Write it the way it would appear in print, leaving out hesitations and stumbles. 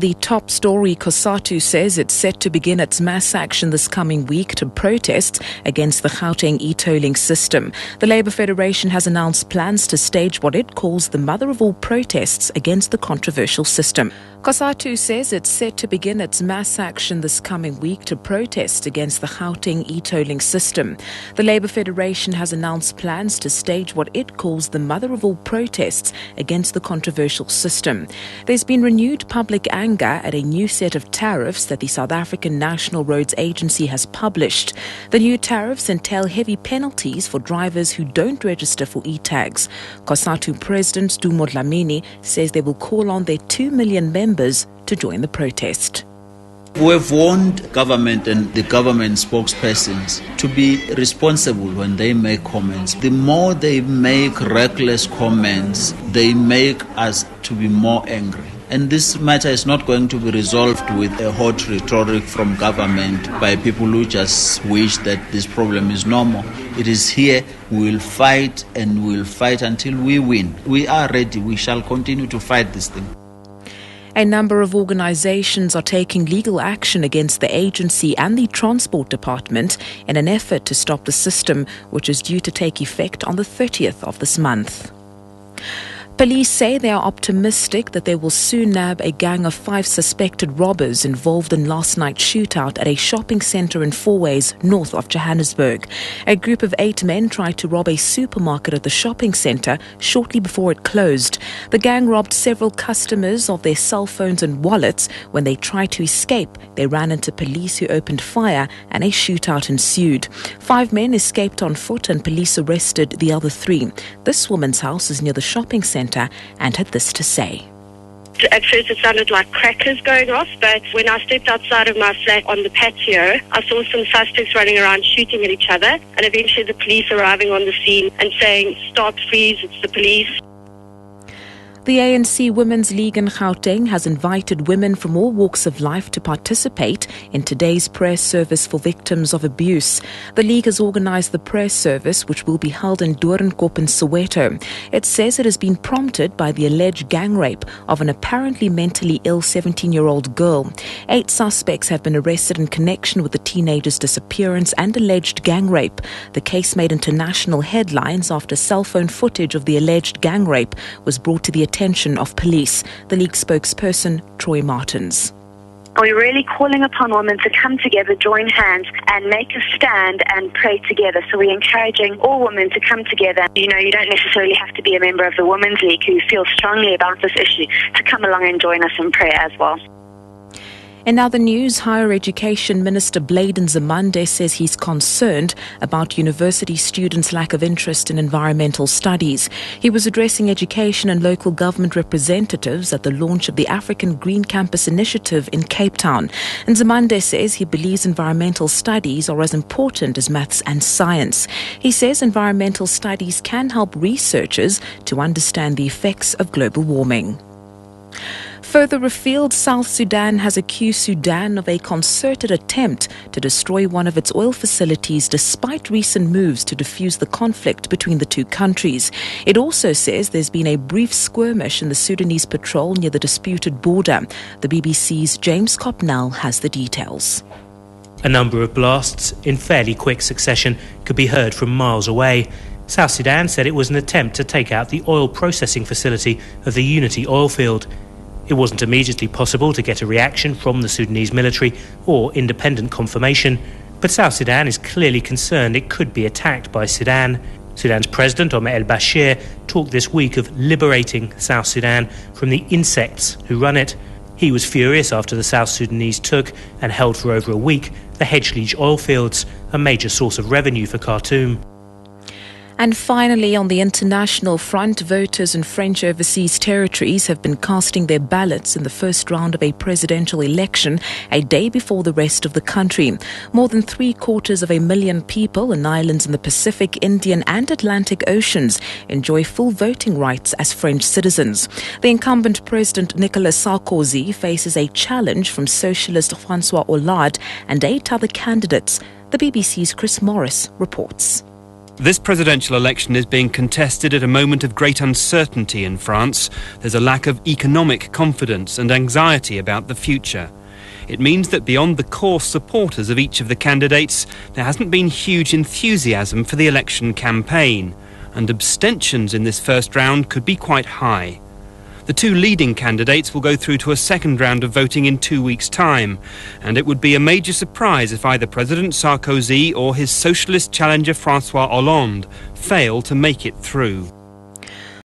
The top story, COSATU says it's set to begin its mass action this coming week to protest against the Gauteng e-tolling system. The Labour Federation has announced plans to stage what it calls the mother of all protests against the controversial system. COSATU says it's set to begin its mass action this coming week to protest against the Gauteng e-tolling system. The Labour Federation has announced plans to stage what it calls the mother of all protests against the controversial system. There's been renewed public anger at a new set of tariffs that the South African National Roads Agency has published. The new tariffs entail heavy penalties for drivers who don't register for e-tags. COSATU President Dumo Dlamini says they will call on their 2 million members to join the protest. We've warned government and the government spokespersons to be responsible when they make comments. The more they make reckless comments, they make us to be more angry. And this matter is not going to be resolved with a hot rhetoric from government by people who just wish that this problem is normal. It is here. We will fight and we will fight until we win. We are ready. We shall continue to fight this thing. A number of organizations are taking legal action against the agency and the Transport Department in an effort to stop the system, which is due to take effect on the 30th of this month. Police say they are optimistic that they will soon nab a gang of 5 suspected robbers involved in last night's shootout at a shopping centre in Fourways, north of Johannesburg. A group of 8 men tried to rob a supermarket at the shopping centre shortly before it closed. The gang robbed several customers of their cell phones and wallets. When they tried to escape, they ran into police who opened fire and a shootout ensued. 5 men escaped on foot and police arrested the other 3. This woman's house is near the shopping centre and had this to say. At first it sounded like crackers going off, but when I stepped outside of my flat on the patio, I saw some suspects running around shooting at each other, and eventually the police arriving on the scene and saying, "Stop, freeze, it's the police." The ANC Women's League in Gauteng has invited women from all walks of life to participate in today's prayer service for victims of abuse. The League has organised the prayer service, which will be held in Doornkop in Soweto. It says it has been prompted by the alleged gang rape of an apparently mentally ill 17-year-old girl. 8 suspects have been arrested in connection with the teenager's disappearance and alleged gang rape. The case made international headlines after cell phone footage of the alleged gang rape was brought to the attention of police. The League spokesperson, Troy Martins. We're really calling upon women to come together, join hands and make a stand and pray together. So we're encouraging all women to come together. You don't necessarily have to be a member of the Women's League who feel strongly about this issue to come along and join us in prayer as well. In other news, Higher Education Minister Bladen Zamande says he's concerned about university students' lack of interest in environmental studies. He was addressing education and local government representatives at the launch of the African Green Campus Initiative in Cape Town. And Zamande says he believes environmental studies are as important as maths and science. He says environmental studies can help researchers to understand the effects of global warming. Further afield, South Sudan has accused Sudan of a concerted attempt to destroy one of its oil facilities despite recent moves to defuse the conflict between the two countries. It also says there's been a brief skirmish in the Sudanese patrol near the disputed border. The BBC's James Copnell has the details. A number of blasts in fairly quick succession could be heard from miles away. South Sudan said it was an attempt to take out the oil processing facility of the Unity oil field. It wasn't immediately possible to get a reaction from the Sudanese military or independent confirmation, but South Sudan is clearly concerned it could be attacked by Sudan. Sudan's President Omar el-Bashir talked this week of liberating South Sudan from the insects who run it. He was furious after the South Sudanese took and held for over a week the Hedgelige oil fields, a major source of revenue for Khartoum. And finally, on the international front, voters in French overseas territories have been casting their ballots in the first round of a presidential election a day before the rest of the country. More than 750,000 people in islands in the Pacific, Indian and Atlantic Oceans enjoy full voting rights as French citizens. The incumbent President Nicolas Sarkozy faces a challenge from socialist François Hollande and 8 other candidates. The BBC's Chris Morris reports. This presidential election is being contested at a moment of great uncertainty in France. There's a lack of economic confidence and anxiety about the future. It means that beyond the core supporters of each of the candidates, there hasn't been huge enthusiasm for the election campaign, and abstentions in this first round could be quite high. The two leading candidates will go through to a second round of voting in 2 weeks' time, and it would be a major surprise if either President Sarkozy or his socialist challenger François Hollande fail to make it through.